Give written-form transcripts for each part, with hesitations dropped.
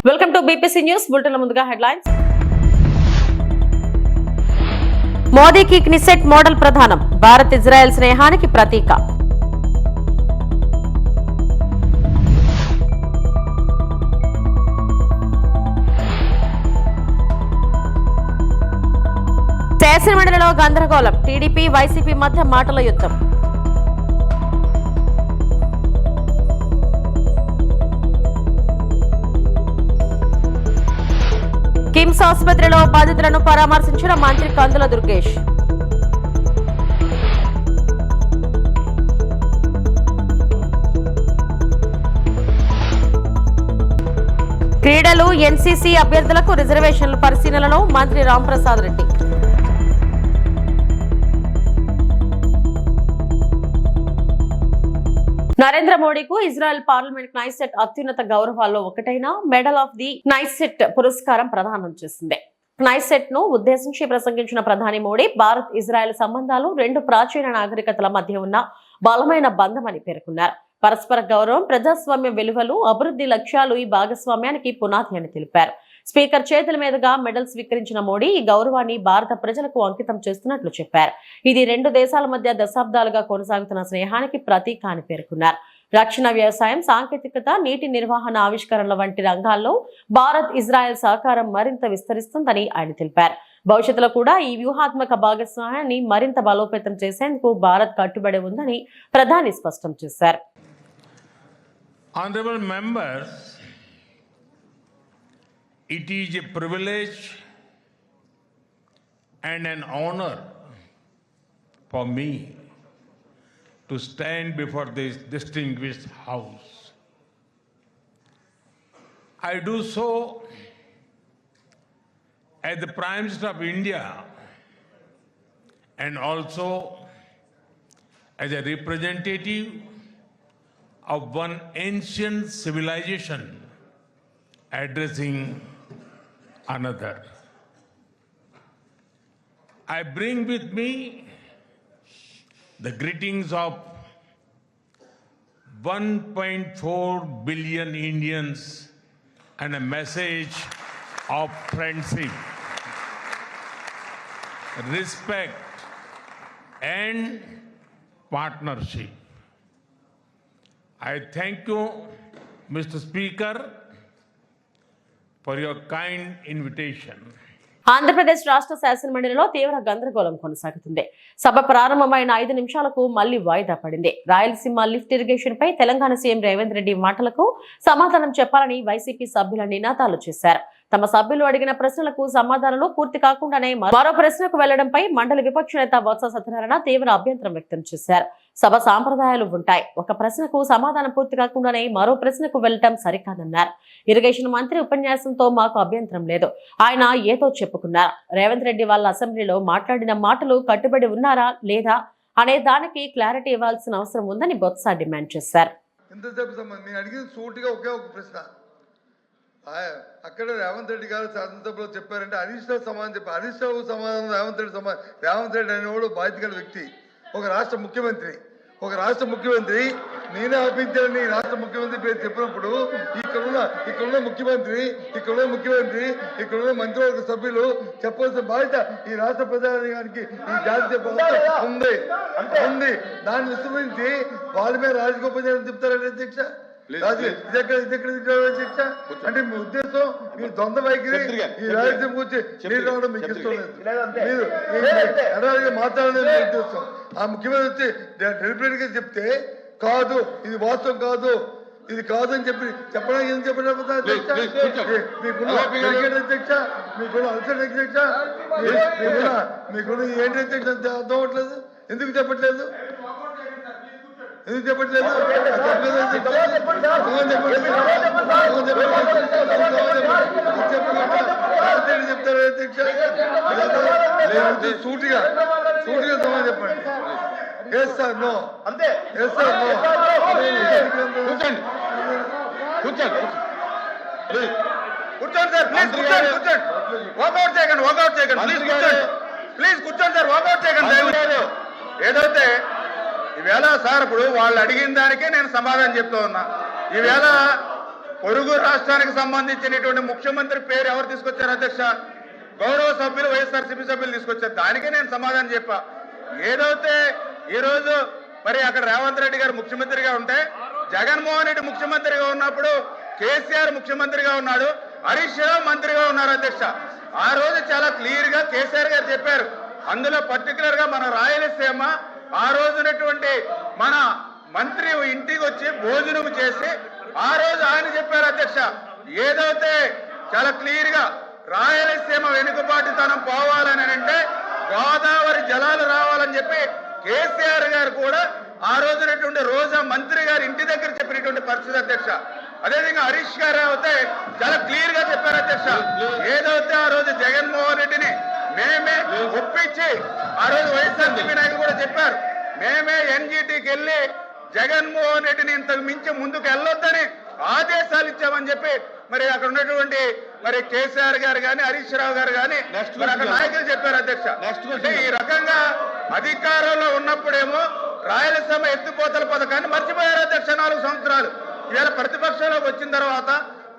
Welcome to BPC news bulletin. ముందుగా headlines. మోదీకి క్నిసెట్ model ప్రధానం, భారత్ ఇజ్రాయెల్ స్నేహానికి ప్రతీక. శాసనమండలిలో గందరగోళం, టీడీపీ వైసీపీ మధ్య మాటల యుద్ధం. కిమ్స్ ఆసుపత్రిలో బాధితులను పరామర్శించిన మంత్రి కందుల దుర్గేష్. క్రీడలు, ఎన్సీసీ అభ్యర్థులకు రిజర్వేషన్ల పరిశీలనలో మంత్రి రాంప్రసాద్ రెడ్డి. నరేంద్ర మోడీకు ఇజ్రాయెల్ పార్లమెంట్ క్నైసెట్ అత్యున్నత గౌరవాల్లో ఒకటైన మెడల్ ఆఫ్ ది క్నైసెట్ పురస్కారం ప్రదానం చేసింది. క్నైసెట్ ను ఉద్దేశించి ప్రసంగించిన ప్రధాని మోడీ, భారత్ ఇజ్రాయెల్ సంబంధాలు రెండు ప్రాచీన నాగరికతల మధ్య ఉన్న బలమైన బంధమని పేర్కొన్నారు. పరస్పర గౌరవం, ప్రజాస్వామ్య విలువలు, అభివృద్ధి లక్ష్యాలు ఈ భాగస్వామ్యానికి పునాది అని తెలిపారు. స్పీకర్ చేతుల మీదుగా మెడల్ స్వీకరించిన మోడీ ఈ గౌరవాన్ని భారత ప్రజలకు అంకితం చేస్తున్నట్లు చెప్పారు. ఇది రెండు దేశాల మధ్య దశాబ్దాలుగా కొనసాగుతున్న స్నేహానికి ప్రతీక అని పేర్కొన్నారు. రక్షణ, వ్యవసాయం, సాంకేతికత, నీటి నిర్వహణ, ఆవిష్కరణల వంటి రంగాల్లో భారత్ ఇజ్రాయెల్ సహకారం మరింత విస్తరిస్తుందని ఆయన తెలిపారు. భవిష్యత్తులో కూడా ఈ వ్యూహాత్మక భాగస్వామ్యాన్ని మరింత బలోపేతం చేసేందుకు భారత్ కట్టుబడి ఉందని ప్రధాని స్పష్టం చేశారు. Honorable members, it is a privilege and an honor for me to stand before this distinguished house. I do so as the Prime Minister of India and also as a representative of one ancient civilization addressing another. I bring with me the greetings of 1.4 billion Indians and a message of friendship, respect and partnership. I thank you, Mr. Speaker, for your kind invitation. Andhra Pradesh రాష్ట్ర శాసనమండలిలో తీవ్ర గందరగోళం కొనసాగుతుంది. సభ ప్రారంభమైన 5 నిమిషాలకు మళ్లీ వాయిదా పడింది. Rayalaseema lift irrigation పై Telangana CM Revanth Reddy మాటలకు సమాధానం చెప్పాలని వైసీపీ సభ్యుల నినాదాలు చేశారు. తమ సభ్యులు అడిగిన ప్రశ్నలకు సమాధానాలు పూర్తి కాకుండానే మరో ప్రశ్నకు వెళ్లడంపై మండలి విపక్ష నేత బొత్స సత్యనారాయణ తీవ్ర అభ్యంతరం వ్యక్తం చేశారు. సభ సాంప్రదాయాలు ఉంటాయి, ఒక ప్రశ్నకు సమాధానం పూర్తి కాకుండానే మరో ప్రశ్నకు వెళ్లడం సరికాదన్నారు. ఇరిగేషన్ మంత్రి ఉపన్యాసంతో మాకు అభ్యంతరం లేదు, ఆయన ఏదో చెప్పుకున్నారు. రేవంత్ రెడ్డి వాళ్ళ అసెంబ్లీలో మాట్లాడిన మాటలు కట్టుబడి ఉన్నారా లేదా అనే దానికి క్లారిటీ ఇవ్వాల్సిన అవసరం ఉందని బొత్స డిమాండ్ చేశారు. అక్కడ రేవంత్ రెడ్డి గారు శాసనసభలో చెప్పారంటే హరీష్ రావు సమాధానం చెప్పారు. హరీష్ రావు సమాధానం రేవంత్ రెడ్డి అనేవాడు బాధ్యత గల వ్యక్తి, ఒక రాష్ట్ర ముఖ్యమంత్రి నేనే ఆపించాలని రాష్ట్ర ముఖ్యమంత్రి పేరు చెప్పినప్పుడు ఇక్కడున్న ముఖ్యమంత్రి ఇక్కడున్న మంత్రివర్గ సభ్యులు చెప్పాల్సిన బాధ్యత ఈ రాష్ట్ర ప్రజానికి ఈ జాతీయ ఉంది. దాన్ని విస్మరించి వాళ్ళ మీద రాజగోపాల్ చెప్తారంటే అధ్యక్ష, అంటే మీ ఉద్దేశం మీరు ద్వంద్వ వైఖరి ఈ రాజ్యం కూర్చి మీరు రావడం మీకు ఇష్టం లేదు, మీరు మాట్లాడలేదు మీ ఉద్దేశం. ఆ ముఖ్యమంత్రి వచ్చి డెలిబరేట్ గా చెప్తే కాదు ఇది వాస్తవం కాదు ఇది కాదు అని చెప్పడానికి ఏం చెప్పిన అధ్యక్ష, మీకున్న అల్సర్ అధ్యక్ష, మీకున్న ఏంటి అధ్యక్ష అర్థం అవ్వట్లేదు, ఎందుకు చెప్పట్లేదు చెప్తారు అధ్యక్ష, సూటిగా సమాధానం చెప్పండి. ఎస్ సార్ నో, అంతే. Yes sir no. కూర్చోండి సార్, ప్లీజ్ కూర్చోండి. వాకౌట్ చేయకండి ప్లీజ్ కూర్చోండి సార్, వాకౌట్ చేయకండి. ఏదైతే ఈవేళ సార్ ఇప్పుడు వాళ్ళు అడిగిన దానికే నేను సమాధానం చెప్తూ ఉన్నా. ఈవేళ పొరుగు రాష్ట్రానికి సంబంధించినటువంటి ముఖ్యమంత్రి పేరు ఎవరు తీసుకొచ్చారు అధ్యక్ష? గౌరవ సభ్యులు వైఎస్ఆర్సీపీ సభ్యులు తీసుకొచ్చారు. దానికే నేను సమాధానం చెప్పా. ఏదైతే ఈరోజు మరి అక్కడ రేవంత్ రెడ్డి గారు ముఖ్యమంత్రిగా ఉంటే, జగన్మోహన్ రెడ్డి ముఖ్యమంత్రిగా ఉన్నప్పుడు కేసీఆర్ ముఖ్యమంత్రిగా ఉన్నాడు, హరీష్ రావు మంత్రిగా ఉన్నారు అధ్యక్ష. ఆ రోజు చాలా క్లియర్ గా కేసీఆర్ గారు చెప్పారు. అందులో పర్టికులర్ గా మన రాయలసీమ ఆ రోజునటువంటి మన మంత్రి ఇంటికి వచ్చి భోజనం చేసి ఆ రోజు ఆయన చెప్పారు అధ్యక్ష, ఏదైతే చాలా క్లియర్ గా రాయలసీమ వెనుకబాటుతనం పోవాలని అంటే గోదావరి జలాలు రావాలని చెప్పి కేసీఆర్ గారు కూడా ఆ రోజునటువంటి రోజా మంత్రి గారు ఇంటి దగ్గర చెప్పినటువంటి పరిస్థితి అధ్యక్ష. అదేవిధంగా హరీష్ గారు అయితే చాలా క్లియర్ గా చెప్పారు అధ్యక్ష, ఏదైతే ఆ రోజు జగన్మోహన్ రెడ్డిని మేమే ఒప్పించి, ఆ రోజు వైఎస్ఆర్సీపీ నాయకులు కూడా చెప్పారు, మేమే ఎన్జీటీకి వెళ్ళి జగన్మోహన్ రెడ్డిని ఇంతకు మించి ముందుకు వెళ్ళొద్దని ఆదేశాలు ఇచ్చామని చెప్పి మరి అక్కడ ఉన్నటువంటి మరి కేసీఆర్ గారు కానీ హరీష్ రావు గారు కానీ మరి అక్కడ నాయకులు చెప్పారు అధ్యక్ష. అంటే ఈ రకంగా అధికారంలో ఉన్నప్పుడేమో రాయలసీమ ఎత్తిపోతల పథకాన్ని మర్చిపోయారు అధ్యక్ష 4 సంవత్సరాలు. ఇవాళ ప్రతిపక్షంలోకి వచ్చిన తర్వాత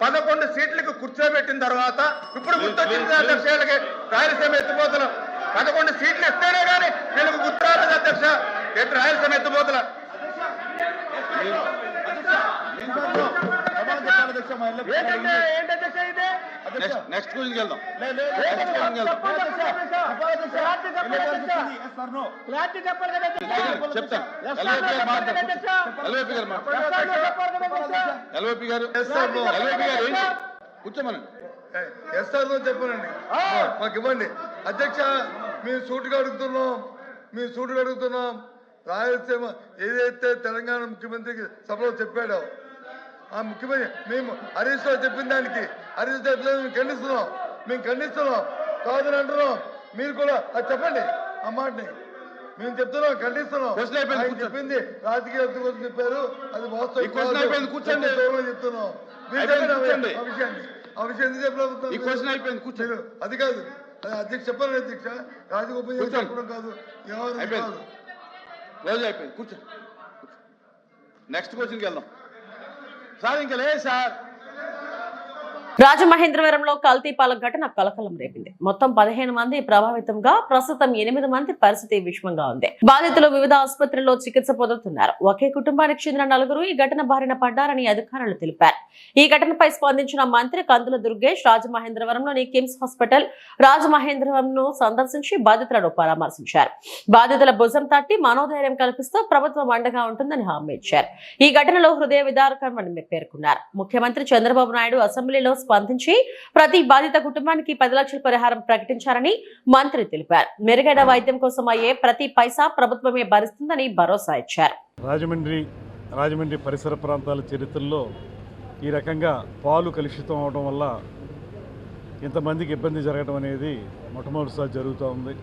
11 సీట్లకు కూర్చోబెట్టిన తర్వాత ఇప్పుడు గుర్తొచ్చింది అధ్యక్ష వీళ్ళకి రాయలసీమ ఎత్తిపోతలు 11 సీట్లు ఇస్తేనే కానీ వీళ్ళకి గుర్తురాలేదు అధ్యక్ష రాయలసీమ ఎత్తిపోతల. నెక్స్ట్ గురించి వెళ్దాం. ఎల్ఓపి గారు కూర్చోమని ఎస్ఆర్లో చెప్పానండి, మాకు ఇవ్వండి అధ్యక్ష. మేము సూటుగా అడుగుతున్నాం. రాయలసీమ ఏదైతే తెలంగాణ ముఖ్యమంత్రికి సభలో చెప్పాడో ఆ ముఖ్యమంత్రి మేము హరీష్ రావు చెప్పిన దానికి హరీష్ రావు మేము ఖండిస్తున్నాం కాదని అంటున్నాం. మీరు కూడా అది చెప్పండి, ఆ మాటని మేము చెప్తున్నాం, ఖండిస్తున్నాం. చెప్పింది రాజకీయ హక్కు కోసం చెప్పారు, అది వాస్తవం చెప్తున్నాం. ఆ విషయం ఎందుకు చెప్పలేదు? అది కాదు, అది అధ్యక్ష చెప్పాలి అధ్యక్ష, రాజగోపాల్ చెప్పడం కాదు, కాదు. రోజు అయిపోయింది, కూర్చో. నెక్స్ట్ క్వశ్చన్కి వెళ్దాం సార్. ఇంకా లేదు సార్. రాజమహేంద్రవరంలో కల్తీ పాల ఘటన కలకలం రేపింది. మొత్తం 15 మంది ప్రభావితంగా, ప్రస్తుతం 8 మంది పరిస్థితి విషమంగా ఉంది. బాధితులు వివిధ ఆసుపత్రుల్లో చికిత్స పొందుతున్నారు. ఒకే కుటుంబానికి చెందిన 4 ఈ ఘటన బారిన పడ్డారని అధికారులు తెలిపారు. ఈ ఘటనపై స్పందించిన మంత్రి కందుల దుర్గేష్ రాజమహేంద్రవరంలోని కిమ్స్ హాస్పిటల్ రాజమహేంద్రవరంను సందర్శించి బాధితులను పరామర్శించారు. బాధితుల భుజం తట్టి మనోధైర్యం కల్పిస్తూ ప్రభుత్వం అండగా ఉంటుందని హామీ ఇచ్చారు. ఈ ఘటనలో హృదయ విదారకమని పేర్కొన్నారు. ముఖ్యమంత్రి చంద్రబాబు నాయుడు అసెంబ్లీలో స్పందించి ప్రతి బాధిత కుటుంబానికి 10 లక్షల పరిహారం ప్రకటించారని మంత్రి తెలిపారు. మెరుగైన వైద్యం కోసం అయ్యే ప్రతి పైసా ప్రభుత్వమే భరిస్తుందని భరోసా ఇచ్చారు. రాజమండ్రి పరిసర ప్రాంతాల చరిత్రలో ఈ రకంగా పాలు కలుషితం అవడం వల్ల ఇంతమందికి ఇబ్బంది జరగడం అనేది మొట్టమొదటిసారి జరుగుతూ ఉంది.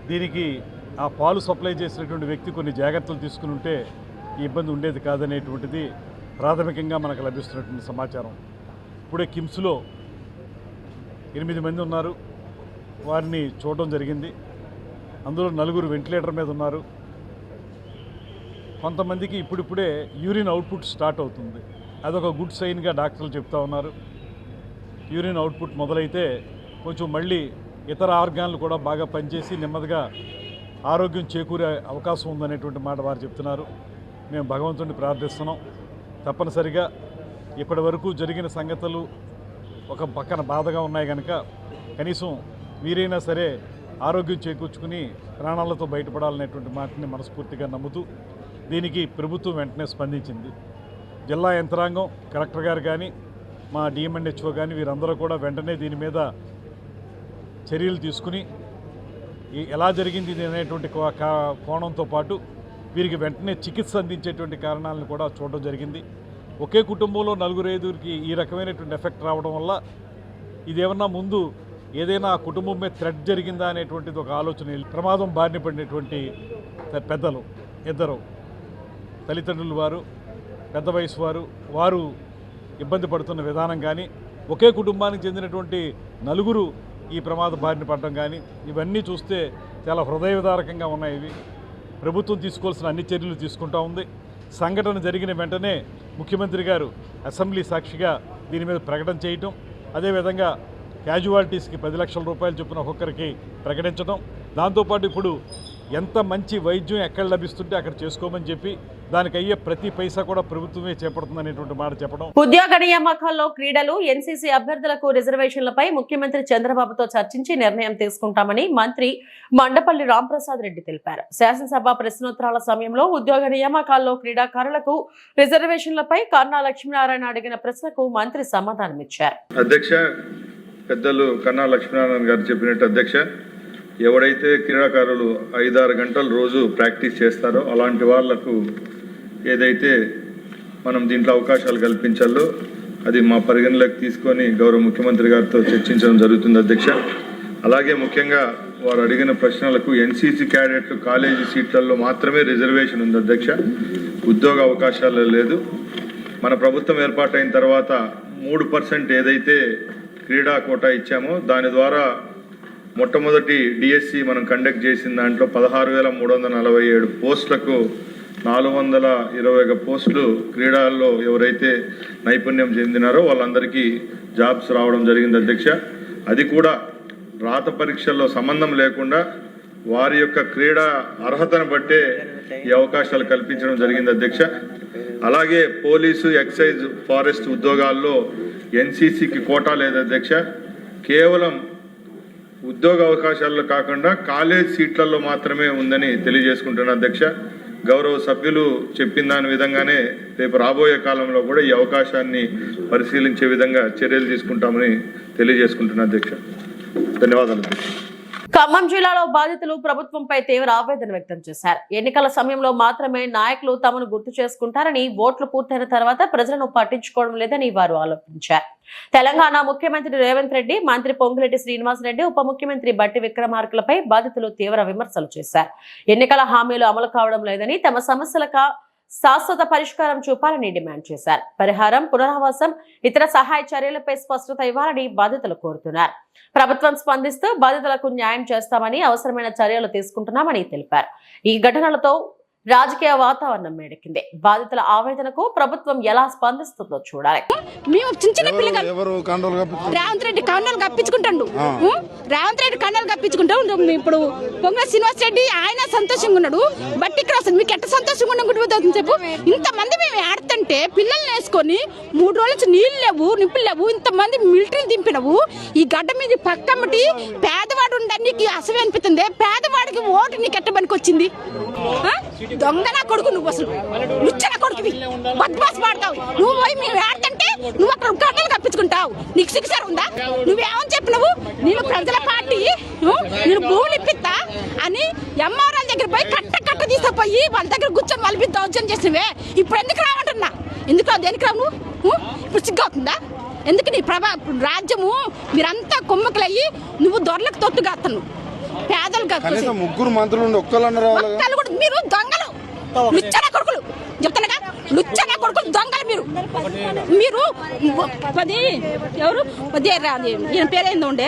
దీనికి ఆ పాలు సప్లై చేసినటువంటి వ్యక్తి కొన్ని జాగ్రత్తలు తీసుకుని ఉంటే ఈ ఇబ్బంది ఉండేది కాదనేటువంటిది ప్రాథమికంగా మనకు లభిస్తున్నటువంటి సమాచారం. ఇప్పుడే కిమ్స్లో 8 మంది ఉన్నారు, వారిని చూడడం జరిగింది. అందులో 4 వెంటిలేటర్ మీద ఉన్నారు. కొంతమందికి ఇప్పుడిప్పుడే యూరిన్ అవుట్పుట్ స్టార్ట్ అవుతుంది. అదొక గుడ్ సైన్గా డాక్టర్లు చెప్తా ఉన్నారు. యూరిన్ అవుట్పుట్ మొదలైతే కొంచెం మళ్ళీ ఇతర ఆర్గాన్లు కూడా బాగా పనిచేసి నెమ్మదిగా ఆరోగ్యం చేకూరే అవకాశం ఉందనేటువంటి మాట వారు చెప్తున్నారు. మేము భగవంతుడిని ప్రార్థిస్తున్నాం. తప్పనిసరిగా ఇప్పటి వరకు జరిగిన సంగతులు ఒక పక్కన బాధగా ఉన్నాయి కనుక కనీసం వీరైనా సరే ఆరోగ్యం చేకూర్చుకుని ప్రాణాలతో బయటపడాలనేటువంటి మాటని మనస్ఫూర్తిగా నమ్ముతూ దీనికి ప్రభుత్వం వెంటనే స్పందించింది. జిల్లా యంత్రాంగం, కలెక్టర్ గారు కానీ, మా డిఎంఎన్హెచ్ఓ కానీ వీరందరూ కూడా వెంటనే దీని మీద చర్యలు తీసుకుని ఎలా జరిగింది ఇది అనేటువంటి కోణంతో పాటు వీరికి వెంటనే చికిత్స అందించేటువంటి కారణాలను కూడా చూడడం జరిగింది. ఒకే కుటుంబంలో 4-5కి ఈ రకమైనటువంటి ఎఫెక్ట్ రావడం వల్ల ఇదేమన్నా ముందు ఏదైనా ఆ కుటుంబం మీద థ్రెట్ జరిగిందా అనేటువంటిది ఒక ఆలోచన. ప్రమాదం బారిన పడినటువంటి పెద్దలు 2 తల్లిదండ్రులు వారు, పెద్ద వయసు వారు ఇబ్బంది పడుతున్న విధానం కానీ, ఒకే కుటుంబానికి చెందినటువంటి 4 ఈ ప్రమాద బారిన పడడం కానీ ఇవన్నీ చూస్తే చాలా హృదయ విదారకంగా ఉన్నాయి. ప్రభుత్వం తీసుకోవాల్సిన అన్ని చర్యలు తీసుకుంటూ ఉంది. సంఘటన జరిగిన వెంటనే ముఖ్యమంత్రి గారు అసెంబ్లీ సాక్షిగా దీని మీద ప్రకటన చేయటం, అదేవిధంగా క్యాజువాలిటీస్కి 10 లక్షల రూపాయలు చొప్పున ఒక్కొక్కరికి ప్రకటించడం, దాంతోపాటు ఇప్పుడు ఎంత మంచి వైద్యం ఎక్కడ లభిస్తుంటే అక్కడ చేసుకోమని చెప్పి దానికి అయ్యే ప్రతి పైసా కూడా ప్రభుత్వమే చేపడుతుందనేటువంటి మాట చెప్పడం. ఉద్యోగ నియామకాల్లో క్రీడలు, ఎన్సీసీ అభ్యర్థులకు రిజర్వేషన్లపై ముఖ్యమంత్రి చంద్రబాబుతో చర్చించి నిర్ణయం తీసుకుంటామని మంత్రి మండపల్లి రాంప్రసాద్ రెడ్డి తెలిపారు. శాసనసభ ప్రశ్నోత్తరాల సమయంలో ఉద్యోగ నియామకాల్లో క్రీడాకారులకు రిజర్వేషన్లపై కన్నా లక్ష్మీనారాయణ అడిగిన ప్రశ్నకు మంత్రి సమాధానమిచ్చారు. అధ్యక్ష, పెద్దలు కన్నా లక్ష్మీనారాయణ గారు చెప్పినట్టు అధ్యక్ష, ఎవడైతే క్రీడాకారులు 5-6 గంటలు రోజు ప్రాక్టీస్ చేస్తారో అలాంటి వాళ్లకు ఏదైతే మనం దీంట్లో అవకాశాలు కల్పించాలో అది మా పరిగణలోకి తీసుకొని గౌరవ ముఖ్యమంత్రి గారితో చర్చించడం జరుగుతుంది అధ్యక్ష. అలాగే ముఖ్యంగా వారు అడిగిన ప్రశ్నలకు ఎన్సీసీ క్యాడెట్లు కాలేజీ సీట్లలో మాత్రమే రిజర్వేషన్ ఉంది అధ్యక్ష, ఉద్యోగ అవకాశాలు లేదు. మన ప్రభుత్వం ఏర్పాటైన తర్వాత 3% ఏదైతే క్రీడా కోటా ఇచ్చామో దాని ద్వారా మొట్టమొదటి డిఎస్సి మనం కండక్ట్ చేసిన దాంట్లో 16,347 పోస్టులకు 421 పోస్టులు క్రీడల్లో ఎవరైతే నైపుణ్యం చెందినారో వాళ్ళందరికీ జాబ్స్ రావడం జరిగింది అధ్యక్ష. అది కూడా రాత పరీక్షల్లో సంబంధం లేకుండా వారి యొక్క క్రీడా అర్హతను బట్టే ఈ అవకాశాలు కల్పించడం జరిగింది అధ్యక్ష. అలాగే పోలీసు, ఎక్సైజ్, ఫారెస్ట్ ఉద్యోగాల్లో ఎన్సీసీకి కోటా లేదు అధ్యక్ష. కేవలం ఉద్యోగ అవకాశాల్లో కాకుండా కాలేజ్ సీట్లలో మాత్రమే ఉందని తెలియజేసుకుంటున్నాను అధ్యక్ష. గౌరవ సభ్యులు చెప్పిన దాని విధంగానే రేపు రాబోయే కాలంలో కూడా ఈ అవకాశాన్ని పరిశీలించే విధంగా చర్యలు తీసుకుంటామని తెలియజేసుకుంటున్నాను అధ్యక్ష. ధన్యవాదాలు అధ్యక్ష. ఖమ్మం జిల్లాలో బాధితులు ప్రభుత్వంపై తీవ్ర ఆవేదన వ్యక్తం చేశారు. ఎన్నికల సమయంలో మాత్రమే నాయకులు తమను గుర్తు చేసుకుంటారని, ఓట్లు పూర్తయిన తర్వాత ప్రజలను పట్టించుకోవడం లేదని వారు ఆరోపించారు. తెలంగాణ ముఖ్యమంత్రి రేవంత్ రెడ్డి, మంత్రి పొంగులేటి శ్రీనివాసరెడ్డి, ఉప ముఖ్యమంత్రి బట్టి విక్రమార్కలపై బాధితులు తీవ్ర విమర్శలు చేశారు. ఎన్నికల హామీలు అమలు కావడం లేదని, తమ సమస్యలకు శాశ్వత పరిష్కారం చూపాలని డిమాండ్ చేశారు. పరిహారం, పునరావాసం, ఇతర సహాయ చర్యలపై స్పష్టత ఇవ్వాలని బాధితులు కోరుతున్నారు. ప్రభుత్వం స్పందిస్తూ బాధితులకు న్యాయం చేస్తామని, అవసరమైన చర్యలు తీసుకుంటున్నామని తెలిపారు. ఈ ఘటనలతో రాజకీయ వాతావరణం మేడెక్కింది. బాధితుల ఆవేదనకు ప్రభుత్వం ఎలా స్పందిస్తుందో చూడాలి. మేము చిన్న పిల్లలు రేవంత్ రెడ్డి కండలు కప్పించుకుంటాడు. రేవంత్ రెడ్డి కండలు కప్పించుకుంటాం. ఇప్పుడు పొంగల్ శ్రీనివాస్ రెడ్డి ఆయన సంతోషంగా ఉన్నాడు. బట్టి ఇక్కడ వస్తుంది. మీకు ఎట్ట సంతోషంగా ఉండదు చెప్పు. ఇంతమంది మేము ఆడుతుంటే పిల్లల్ని వేసుకొని 3 రోజుల నుంచి నీళ్ళు లేవు, నిప్పులు లేవు. ఇంతమంది మిలిటరీని దింపినవు. ఈ గడ్డ మీద పక్కమ్మటి పేదవాడు ఉండడానికి అసలు అనిపిస్తుంది. పేదవాడికి ఓటు నీకు ఎట్ట పనికి వచ్చింది? దొంగన కొడుకు నువ్వు, అసలు ముచ్చన కొడుకువి, బద్మాస్ పాడతావు నువ్వు. పోయి మేము ఆడుతుంటే నువ్వు అక్కడ గడ్డలు కప్పించుకుంటావు. నీకు శిక్ష ఉందా? నువ్వేమని చెప్పినవు? నేను ప్రజల పార్టీ, నేను భూములు ఇప్పిస్తా అని ఎంఆర్ఎల్ దగ్గర పోయి కట్ట తీసుకుపోయి వాళ్ళ దగ్గర కూర్చొని వాళ్ళ దౌర్జన్యం చేసినవే. ఇప్పుడు ఎందుకు రావంటున్నా? ఎందుకు రావు? దేనికి రావు నువ్వు? ఇప్పుడు సిగ్గవుతుందా? ఎందుకు నీ రాజ్యము మీరంతా కొమ్మకులయ్యి నువ్వు దొరలకు తొట్టుగాస్తాను. పేదలు ముగ్గురు మంత్రులు కూడా మీరు దొంగలు, లుచ్చన కొడుకులు. చెప్తానుగా, లుచ్చన కొడుకులు దొంగలు మీరు. మీరు ఎవరు ఈయన పేరేందో ఉండే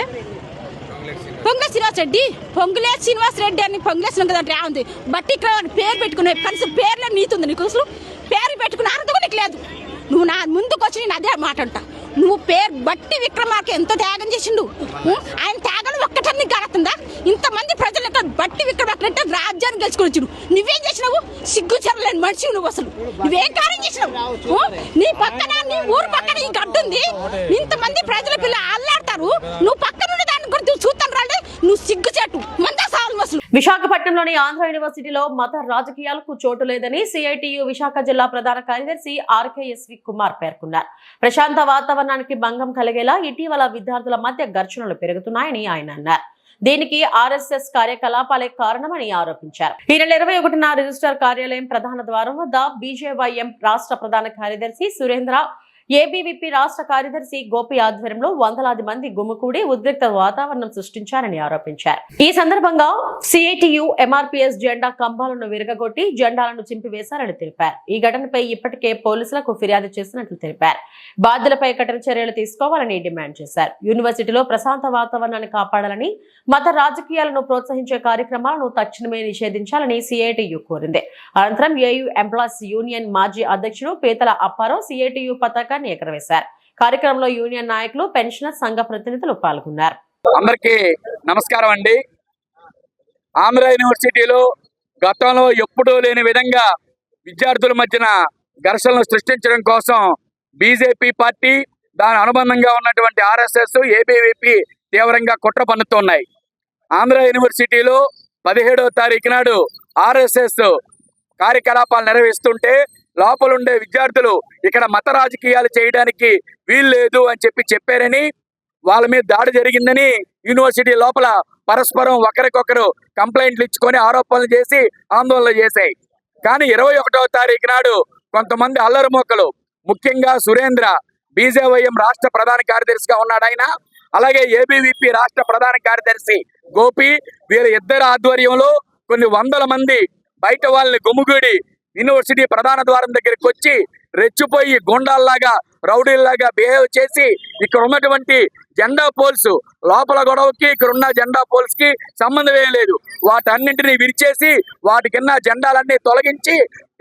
పొంగులే శ్రీనివాస్ రెడ్డి. పొంగులే శ్రీనివాస్ రెడ్డి అని పొంగులే శ్రీనివాస్ ఉంది. బట్టి ఇక్కడ పేరు పెట్టుకునే కనీసం పేర్లో నీతి ఉంది నీకు? అసలు పేరు పెట్టుకునే అర్థం నీకు లేదు. నువ్వు నా ముందుకు వచ్చి నేను అదే మాట అంటా. నువ్వు పేరు బట్టి విక్రమార్క ఎంతో త్యాగం చేసిండు. ఆయన త్యాగం ఒక్కటన్ని కాగుతుందా? ఇంతమంది ప్రజలు బట్టి విక్రమార్క అంటే రాజ్యాన్ని గెలుచుకొని వచ్చాడు. నువ్వేం చేసినావు? సిగ్గు చెరలేని మనిషి నువ్వు. అసలు నువ్వేం కార్యం చేసినావు? నీ పక్కన, నీ ఊరు పక్కన ఈ గడ్డు ఉంది. ఇంతమంది ప్రజల పిల్లలు అల్లాడతారు. నువ్వు పక్కన ఉన్న దాన్ని గురించి చూస్తాను రాలే. నువ్వు సిగ్గు చెట్టు మందా సాగు. అసలు విశాఖపట్నంలోని ఆంధ్ర యూనివర్సిటీలో మత రాజకీయాలకు చోటు లేదని సిఐటియు విశాఖ జిల్లా ప్రధాన కార్యదర్శి ఆర్కేఎస్వి కుమార్ పేర్కొన్నారు. ప్రశాంత వాతావరణానికి భంగం కలిగేలా ఇటీవల విద్యార్థుల మధ్య ఘర్షణలు పెరుగుతున్నాయని ఆయన అన్నారు. దీనికి ఆర్ఎస్ఎస్ కార్యకలాపాలే కారణమని ఆరోపించారు. ఈ నెల 21న రిజిస్ట్రార్ కార్యాలయం ప్రధాన ద్వారం వద్ద బీజేవైఎం రాష్ట్ర ప్రధాన కార్యదర్శి సురేంద్ర, ఏబీవీపీ రాష్ట్ర కార్యదర్శి గోపి ఆధ్వర్యంలో వందలాది మంది గుమికూడి ఉద్రిక్త వాతావరణం సృష్టించారని ఆరోపించారు. ఈ సందర్భంగా సిఐటియు ఎంఆర్పీఎస్ జెండా కంబాలను విరగగొట్టి జెండాలను చింపివేశారని తెలిపారు. ఈ ఘటనపై ఇప్పటికే పోలీసులకు ఫిర్యాదు చేసినట్లు తెలిపారు. బాధ్యులపై కఠిన చర్యలు తీసుకోవాలని డిమాండ్ చేశారు. యూనివర్సిటీలో ప్రశాంత వాతావరణాన్ని కాపాడాలని, మత రాజకీయాలను ప్రోత్సహించే కార్యక్రమాలను తక్షణమే నిషేధించాలని సిఐటియు కోరింది. అనంతరం ఏయూ ఎంప్లాయీస్ యూనియన్ మాజీ అధ్యక్షుడు పీతల అప్పారావు సిఐటియు పతాకాన్ని ఎగరవేశారు. కార్యక్రమంలో యూనియన్ నాయకులు, పెన్షనర్ సంఘ ప్రతినిధులు పాల్గొన్నారు. అందరికీ నమస్కారం అండి. ఆంధ్ర యూనివర్సిటీలో గతంలో ఎప్పుడూ లేని విధంగా విద్యార్థుల మధ్యన ఘర్షణలు సృష్టించడం కోసం బీజేపీ పార్టీ, దాని అనుబంధంగా ఉన్నటువంటి ఆర్ఎస్ఎస్, ఏబీవీపీ తీవ్రంగా కుట్ర పన్నుతున్నాయి. ఆంధ్ర యూనివర్సిటీలో 17వ తారీఖు నాడు ఆర్ఎస్ఎస్ కార్యకలాపాలు నిర్వహిస్తుంటే లోపలుండే విద్యార్థులు ఇక్కడ మత రాజకీయాలు చేయడానికి వీల్లేదు అని చెప్పారని, వాళ్ళ మీద దాడి జరిగిందని యూనివర్సిటీ లోపల పరస్పరం ఒకరికొకరు కంప్లైంట్లు ఇచ్చుకొని ఆరోపణలు చేసి ఆందోళన చేశాయి. కానీ 21వ తారీఖు నాడు కొంతమంది అల్లరి మూకలు, ముఖ్యంగా సురేంద్ర బీజేవైఎం రాష్ట్ర ప్రధాన కార్యదర్శిగా ఉన్నాడు ఆయన, అలాగే ఏబీవీపీ రాష్ట్ర ప్రధాన కార్యదర్శి గోపి, వీళ్ళ ఇద్దరు ఆధ్వర్యంలో కొన్ని వందల మంది బయట వాళ్ళని గుమిగూడి యూనివర్సిటీ ప్రధాన ద్వారం దగ్గరికి వచ్చి రెచ్చిపోయి గుండాల్లాగా, రౌడీల్లాగా బిహేవ్ చేసి ఇక్కడ ఉన్నటువంటి జెండా పోల్స్ లోపల గొడవకి ఇక్కడ ఉన్న జెండా పోల్స్ కి సంబంధమే లేదు. వాటన్నింటినీ విరిచేసి వాటి కింద జెండాలన్నీ తొలగించి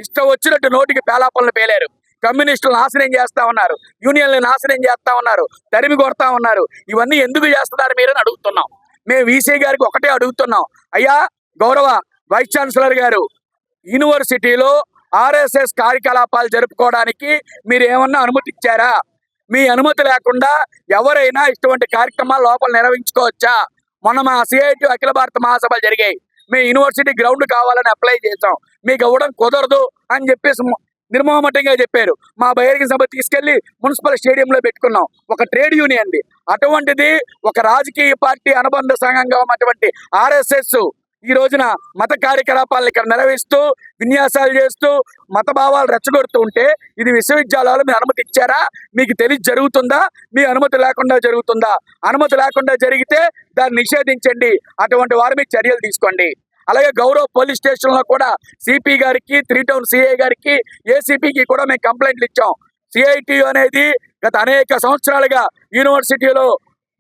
ఇష్టం వచ్చినట్టు నోటికి పేలాపనలు పేలారు. కమ్యూనిస్టులు నాశనం చేస్తా ఉన్నారు, యూనియన్లు నాశనం చేస్తా ఉన్నారు, తరిమి కొడతా ఉన్నారు. ఇవన్నీ ఎందుకు చేస్తున్నారు మీరని అడుగుతున్నాం. మేము వీసీ గారికి ఒకటే అడుగుతున్నాం, అయ్యా గౌరవ వైస్ ఛాన్సలర్ గారు, యూనివర్సిటీలో ఆర్ఎస్ఎస్ కార్యకలాపాలు జరుపుకోవడానికి మీరు ఏమన్నా అనుమతి ఇచ్చారా? మీ అనుమతి లేకుండా ఎవరైనా ఇటువంటి కార్యక్రమాలు లోపల నిర్వహించుకోవచ్చా? మొన్న మా సిఐటి అఖిల భారత మహాసభలు జరిగాయి. మేము యూనివర్సిటీ గ్రౌండ్ కావాలని అప్లై చేసాం, మీకు ఇవ్వడం కుదరదు అని చెప్పేసి నిర్మోహమటంగా చెప్పారు. మా బహిరంగ సభ తీసుకెళ్లి మున్సిపల్ స్టేడియంలో పెట్టుకున్నాం. ఒక ట్రేడ్ యూనియన్ అటువంటిది ఒక రాజకీయ పార్టీ అనుబంధ సంఘంగా ఉన్నటువంటి ఆర్ఎస్ఎస్ ఈ రోజున మత కార్యకలాపాలను ఇక్కడ నిర్వహిస్తూ విన్యాసాలు చేస్తూ మత భావాలు రెచ్చగొడుతూ ఉంటే ఇది విశ్వవిద్యాలయాలు మీరు అనుమతి ఇచ్చారా? మీకు తెలిసి జరుగుతుందా? మీ అనుమతి లేకుండా జరుగుతుందా? అనుమతి లేకుండా జరిగితే దాన్ని నిషేధించండి, అటువంటి వారి మీద చర్యలు తీసుకోండి. అలాగే గౌరవ పోలీస్ స్టేషన్ లో కూడా సిపి గారికి, 3 టౌన్ సిఐ గారికి, ఏసీపీకి కూడా మేము కంప్లైంట్లు ఇచ్చాం. సిఐటి అనేది గత అనేక సంవత్సరాలుగా యూనివర్సిటీలో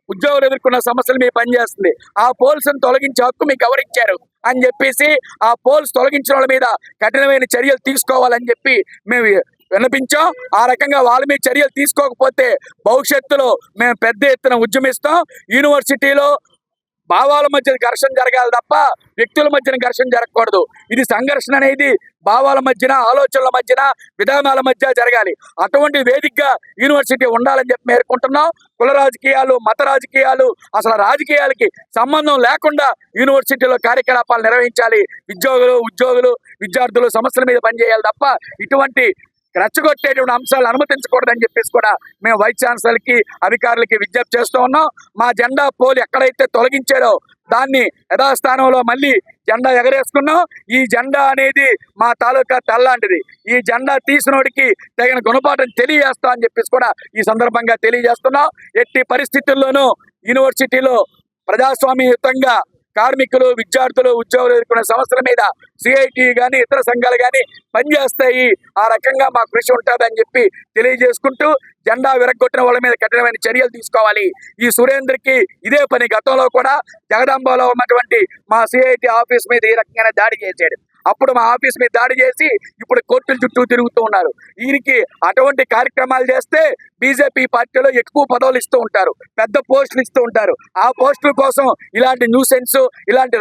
ఉద్యోగులు ఎదుర్కొన్న సమస్యలు మీ పనిచేస్తుంది. ఆ పోల్స్ తొలగించే హక్కు మీకు ఎవరిచ్చారు అని చెప్పేసి ఆ పోల్స్ తొలగించిన వాళ్ళ మీద కఠినమైన చర్యలు తీసుకోవాలని చెప్పి మేము వినిపించాం. ఆ రకంగా వాళ్ళ మీద చర్యలు తీసుకోకపోతే భవిష్యత్తులో మేము పెద్ద ఎత్తున ఉద్యమిస్తాం. యూనివర్సిటీలో భావాల మధ్య ఘర్షణ జరగాలి తప్ప వ్యక్తుల మధ్యన ఘర్షణ జరగకూడదు. ఇది సంఘర్షణ అనేది భావాల మధ్యన, ఆలోచనల మధ్యన, విధానాల మధ్య జరగాలి. అటువంటి వేదికగా యూనివర్సిటీ ఉండాలని చెప్పి మేర్కొంటున్నాం. కుల రాజకీయాలు, మత రాజకీయాలు, అసలు రాజకీయాలకి సంబంధం లేకుండా యూనివర్సిటీలో కార్యకలాపాలు నిర్వహించాలి. ఉద్యోగులు, విద్యార్థులు సమస్యల మీద పనిచేయాలి తప్ప ఇటువంటి రెచ్చగొట్టేటువంటి అంశాలు అనుమతించకూడదని చెప్పేసి కూడా మేము వైస్ ఛాన్సలర్ కి, అధికారులకి విజ్ఞప్తి చేస్తూ ఉన్నాం. మా జెండా పోల్ ఎక్కడైతే తొలగించారో దాన్ని యథాస్థానంలో మళ్ళీ జెండా ఎగరేసుకున్నాం. ఈ జెండా అనేది మా తాలూకా తెల్లాంటిది. ఈ జెండా తీసినోడికి తగిన గుణపాఠం తెలియజేస్తాం అని చెప్పేసి కూడా ఈ సందర్భంగా తెలియజేస్తున్నాం. ఎట్టి పరిస్థితుల్లోనూ యూనివర్సిటీలో ప్రజాస్వామ్యయుతంగా కార్మికులు, విద్యార్థులు, ఉద్యోగులు ఎదుర్కొనే సమస్యల మీద సిఐటి కానీ ఇతర సంఘాలు కానీ పనిచేస్తాయి. ఆ రకంగా మా కృషి ఉంటుందని చెప్పి తెలియజేసుకుంటూ జెండా విరగొట్టిన వాళ్ళ మీద కఠినమైన చర్యలు తీసుకోవాలి. ఈ సురేంద్రకి ఇదే పని. గతంలో కూడా జగదాంబలో ఉన్నటువంటి మా సిఐటి ఆఫీస్ మీద ఈ రకంగా దాడి చేశాడు. అప్పుడు మా ఆఫీస్ మీద దాడి చేసి ఇప్పుడు కోర్టుల చుట్టూ తిరుగుతూ ఉన్నారు. వీరికి అటువంటి కార్యక్రమాలు చేస్తే బీజేపీ పార్టీలో ఎక్కువ పదవులు ఇస్తూ ఉంటారు, పెద్ద పోస్టులు ఇస్తూ ఉంటారు. ఆ పోస్టుల కోసం ఇలాంటి న్యూసెన్స్, ఇలాంటి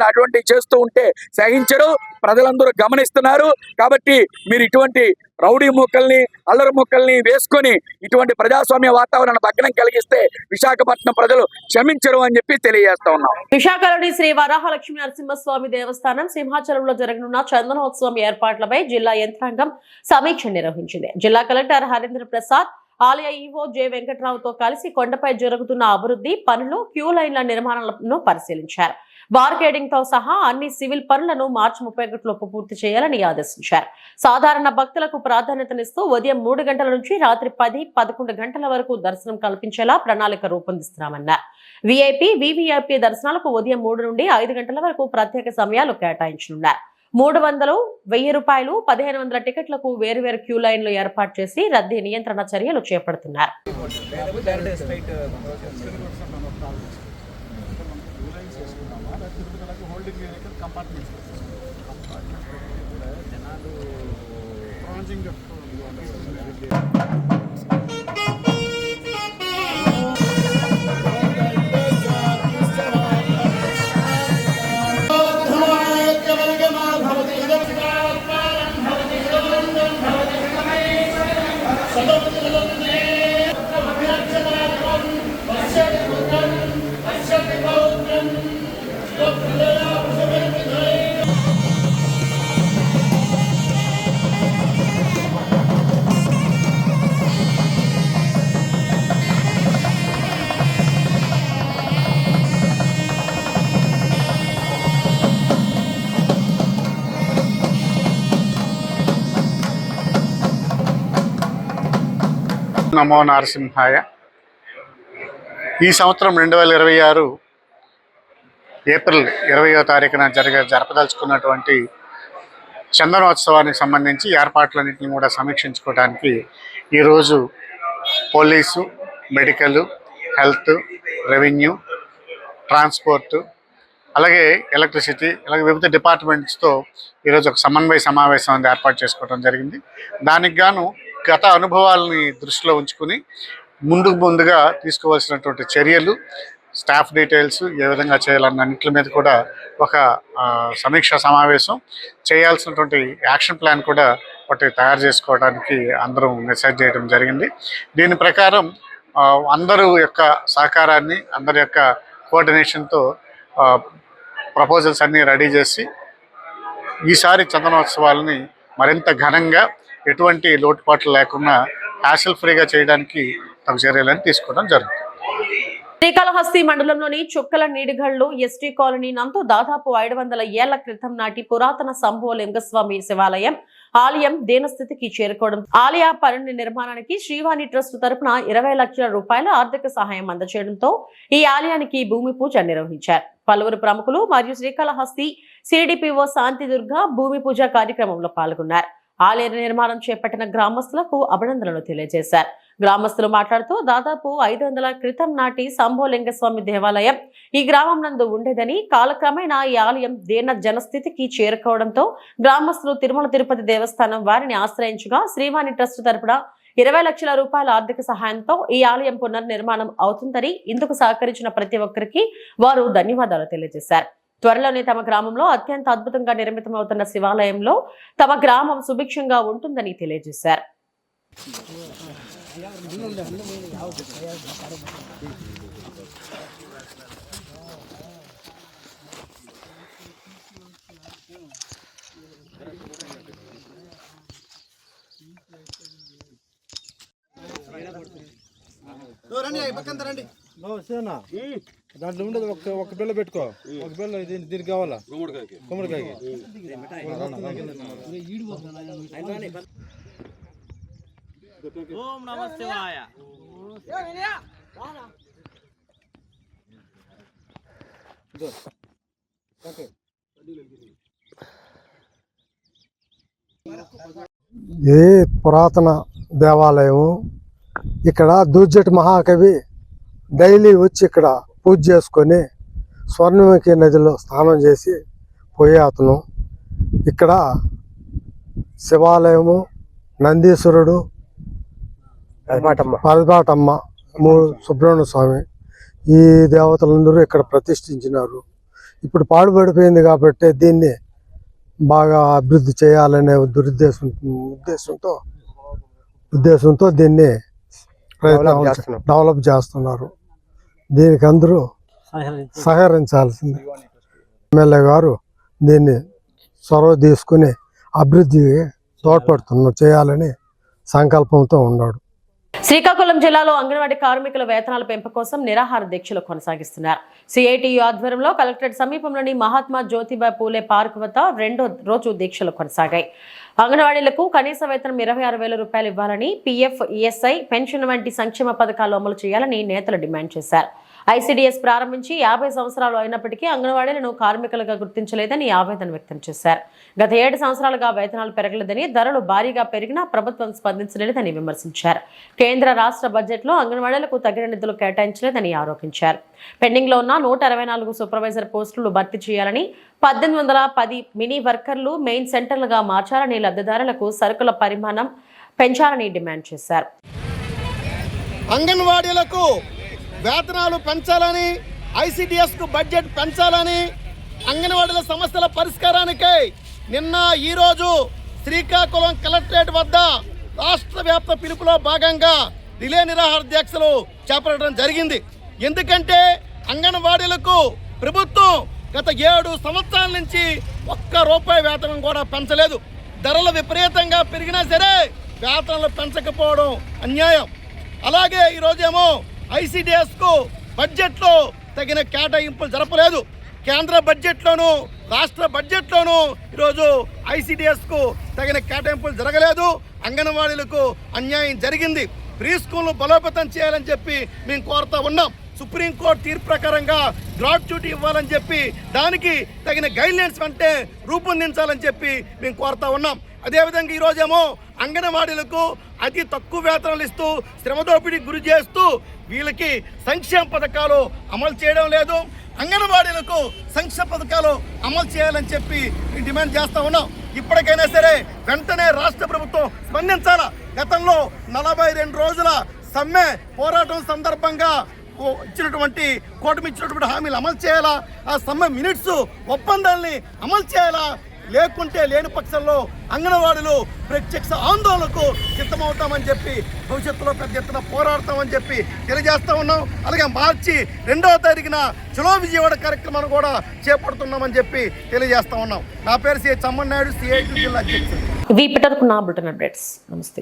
అటువంటివి చేస్తూ ఉంటే సహించరు. ప్రజలందరూ గమనిస్తున్నారు. కాబట్టి మీరు ఇటువంటి రౌడీ మూకల్ని, అల్లరి మూకల్ని వేసుకొని ఇటువంటి ప్రజాస్వామ్య వాతావరణ భగ్నం కలిగిస్తే విశాఖపట్నం ప్రజలు క్షమించరు అని చెప్పి తెలియజేస్తా ఉన్నాం. విశాఖలోని శ్రీ వరాహలక్ష్మి నరసింహస్వామి దేవస్థానం సింహాచలంలో జరగనున్న చందనోత్సవం ఏర్పాట్లపై జిల్లా యంత్రాంగం సమీక్ష నిర్వహించింది. జిల్లా కలెక్టర్ హరీంద్ర ప్రసాద్, ఆలయ ఈవో జె వెంకట్రావుతో కలిసి కొండపై జరుగుతున్న అభివృద్ధి పనులు, క్యూ లైన్ల నిర్మాణాలను పరిశీలించారు. బార్గేడింగ్ తో సహా అన్ని సివిల్ పనులను మార్చి 31 పూర్తి చేయాలని ఆదేశించారు. సాధారణ భక్తులకు ప్రాధాన్యతనిస్తూ ఉదయం 3 గంటల నుంచి రాత్రి 10-11 గంటల వరకు దర్శనం కల్పించేలా ప్రణాళిక రూపొందిస్తున్నామన్నారు. విఐపి, వివిఐపి దర్శనాలకు ఉదయం 3 నుండి 5 గంటల వరకు ప్రత్యేక సమయాలు కేటాయించనున్నారు. 300, 1000 రూపాయలు, 1500 టికెట్లకు వేరువేరు క్యూ లైన్లు ఏర్పాటు చేసి రద్దీ నియంత్రణ చర్యలు చేపడుతున్నారు. నమో నరసింహాయ. ఈ సంవత్సరం 2026 ఏప్రిల్ 20వ తారీఖున జరపదలుచుకున్నటువంటి చందనోత్సవానికి సంబంధించి ఏర్పాట్లన్నింటినీ కూడా సమీక్షించుకోవడానికి ఈరోజు police, medical, health, revenue, transport, అలాగే ఎలక్ట్రిసిటీ, అలాగే వివిధ డిపార్ట్మెంట్స్తో ఈరోజు ఒక సమన్వయ సమావేశం ఏర్పాటు చేసుకోవడం జరిగింది. దానికి గాను గత అనుభవాలని దృష్టిలో ఉంచుకుని ముందుగా తీసుకోవాల్సినటువంటి చర్యలు, స్టాఫ్ డీటెయిల్స్ ఏ విధంగా చేయాలన్నింటి మీద కూడా ఒక సమీక్షా సమావేశం చేయాల్సినటువంటి యాక్షన్ ప్లాన్ కూడా ఒకటి తయారు చేసుకోవడానికి అందరూ మెసేజ్ చేయడం జరిగింది. దీని ప్రకారం అందరూ యొక్క సహకారాన్ని, అందరి యొక్క కోఆర్డినేషన్తో ప్రపోజల్స్ అన్నీ రెడీ చేసి ఈసారి చందనోత్సవాలని మరింత ఘనంగా, ఎటువంటి లోటుపాట్లు లేకుండా హ్యాసిల్ ఫ్రీగా చేయడానికి తగు చర్యలను తీసుకోవడం జరుగుతుంది. శ్రీకాళహస్తి మండలంలోని చుక్కల నీడిగళ్లు ఎస్టీ కాలనీ నందు దాదాపు 500 ఏళ్ల క్రితం నాటి పురాతన శంభో లింగస్వామి శివాలయం ఆలయం దీనస్థితికి చేరుకోవడం, ఆలయ పనుల నిర్మాణానికి శ్రీవాణి ట్రస్ట్ తరపున 20 లక్షల రూపాయల ఆర్థిక సహాయం అందజేయడంతో ఈ ఆలయానికి భూమి పూజ నిర్వహించారు. పలువురు ప్రముఖులు మరియు శ్రీకాళహస్తి సిడిపిఓ శాంతి దుర్గ భూమి పూజ కార్యక్రమంలో పాల్గొన్నారు. ఆలయ నిర్మాణం చేపట్టిన గ్రామస్తులకు అభినందనలు తెలియజేశారు. గ్రామస్తులు మాట్లాడుతూ దాదాపు 500 క్రితం నాటి శంభోలింగస్వామి దేవాలయం ఈ గ్రామం నందు ఉండేదని, కాలక్రమేణా ఈ ఆలయం దీన జనస్థితికి చేరుకోవడంతో గ్రామస్తులు తిరుమల తిరుపతి దేవస్థానం వారిని ఆశ్రయించగా శ్రీవాణి ట్రస్ట్ తరపున 20 లక్షల రూపాయల ఆర్థిక సహాయంతో ఈ ఆలయం పునర్నిర్మాణం అవుతుందని, ఇందుకు సహకరించిన ప్రతి ఒక్కరికి వారు ధన్యవాదాలు తెలియజేశారు. త్వరలోనే తమ గ్రామంలో అత్యంత అద్భుతంగా నిర్మితమవుతున్న శివాలయంలో తమ గ్రామం సుభిక్షంగా ఉంటుందని తెలియజేశారు. దాంట్లో ఉండదు. ఒక బిల్ల పెట్టుకో, ఒక బిల్ల దీనికి కావాలా గుమ్మడికాయకి. ఓం నమః శివాయ. ఇది పురాతన దేవాలయం. ఇక్కడ దూర్జటి మహాకవి డైలీ వచ్చి ఇక్కడ పూజ చేసుకొని స్వర్ణముఖి నదిలో స్నానం చేసి పోయే అతను. ఇక్కడ శివాలయము, నందీశ్వరుడు, పరబాటమ్మ, సుబ్రహ్మణ్య స్వామి, ఈ దేవతలందరూ ఇక్కడ ప్రతిష్ఠించినారు. ఇప్పుడు పాడుపడిపోయింది కాబట్టి దీన్ని బాగా అభివృద్ధి చేయాలనే ఉద్దేశంతో దీన్ని డెవలప్ చేస్తున్నారు. దీనికి అందరూ సహకరించాల్సింది. ఎమ్మెల్యే గారు దీన్ని చొరవ తీసుకుని అభివృద్ధి తోడ్పడుతున్నారు చేయాలని సంకల్పంతో ఉన్నాడు. శ్రీకాకుళం జిల్లాలో అంగన్వాడీ కార్మికుల వేతనాల పెంపు కోసం నిరాహార దీక్షలు కొనసాగిస్తున్నారు. సిఐటియు ఆధ్వర్యంలో కలెక్టరేట్ సమీపంలోని మహాత్మా జ్యోతిబా పూలే పార్క్ వద్ద 2వ రోజు దీక్షలు కొనసాగాయి. అంగన్వాడీలకు కనీస వేతనం 26,000 రూపాయలు ఇవ్వాలని, పీఎఫ్, ఈఎస్ఐ, పెన్షన్ వంటి సంక్షేమ పథకాలు అమలు చేయాలని నేతలు డిమాండ్ చేశారు. ఐసీడీఎస్ ప్రారంభించి 50 సంవత్సరాలు అయినప్పటికీ అంగన్వాడీలను కార్మికులుగా గుర్తించలేదని ఆవేదన వ్యక్తం చేశారు. గత 7 సంవత్సరాలుగా వేతనాలు పెరగలేదని, ధరలు భారీగా పెరిగినా ప్రభుత్వం స్పందించలేదని విమర్శించారు. కేంద్ర రాష్ట్ర బడ్జెట్లో అంగన్వాడీలకు తగిన నిధులు కేటాయించలేదని ఆరోపించారు. పెండింగ్ లో ఉన్న 124 సూపర్వైజర్ పోస్టులు భర్తీ చేయాలని, 1810 మినీ వర్కర్లు మెయిన్ సెంటర్లుగా మార్చాలని, లబ్ధిదారులకు సరుకుల పరిమాణం పెంచాలని డిమాండ్ చేశారు. అంగన్వాడీలకు వేతనాలు పెంచాలని, ఐసీడీఎస్కు బడ్జెట్ పెంచాలని, అంగన్వాడీల సమస్యల పరిష్కారానికై నిన్న ఈరోజు శ్రీకాకుళం కలెక్టరేట్ వద్ద రాష్ట్ర వ్యాప్త పిలుపులో భాగంగా రిలే నిరాహార దీక్షలు చేపట్టడం జరిగింది. ఎందుకంటే అంగన్వాడీలకు ప్రభుత్వం గత 7 సంవత్సరాల నుంచి ₹1 వేతనం కూడా పెంచలేదు. ధరలు విపరీతంగా పెరిగినా సరే వేతనాలు పెంచకపోవడం అన్యాయం. అలాగే ఈరోజేమో ఐసీడీఎస్కు బడ్జెట్లో తగిన కేటాయింపులు జరపలేదు. కేంద్ర బడ్జెట్లోనూ రాష్ట్ర బడ్జెట్లోనూ ఈరోజు ఐసీడీఎస్కు తగిన కేటాయింపులు జరగలేదు. అంగన్వాడీలకు అన్యాయం జరిగింది. ప్రీ స్కూల్ను బలోపేతం చేయాలని చెప్పి మేము కోరుతా ఉన్నాం. సుప్రీంకోర్టు తీర్పు ప్రకారంగా గ్రాట్యుటీ ఇవ్వాలని చెప్పి దానికి తగిన గైడ్లైన్స్ అంటే రూపొందించాలని చెప్పి మేము కోరుతా ఉన్నాం. అదేవిధంగా ఈరోజేమో అంగన్వాడీలకు అతి తక్కువ వేతనాలు ఇస్తూ శ్రమదోపిడీకి గురి చేస్తూ వీళ్ళకి సంక్షేమ పథకాలు అమలు చేయడం లేదు. అంగన్వాడీలకు సంక్షేమ పథకాలు అమలు చేయాలని చెప్పి డిమాండ్ చేస్తూ ఉన్నాం. ఇప్పటికైనా సరే వెంటనే రాష్ట్ర ప్రభుత్వం స్పందించాలా. గతంలో 42 రోజుల సమ్మె పోరాటం సందర్భంగా ఇచ్చినటువంటి కూటమి ఇచ్చినటువంటి హామీలు అమలు చేయాలా, ఆ సమ్మె మినిట్స్ ఒప్పందాల్ని అమలు చేయాలా. లేకుంటే లేని పక్షంలో అంగన్వాడీలు ప్రత్యక్ష ఆందోళనకు సిద్ధమవుతామని చెప్పి భవిష్యత్తులో పెద్ద ఎత్తున పోరాడతామని చెప్పి తెలియజేస్తా ఉన్నాం. అలాగే మార్చి 2వ తారీఖున చలో విజయవాడ కార్యక్రమాన్ని కూడా చేపడుతున్నామని చెప్పి తెలియజేస్తా ఉన్నాం. నా పేరు సి. చమ్మన్నాయుడు, సిఐటి జిల్లా అధ్యక్షుడు. ఇవి ఇప్పటివరకు నా బులెటిన్ అప్డేట్స్. నమస్తే.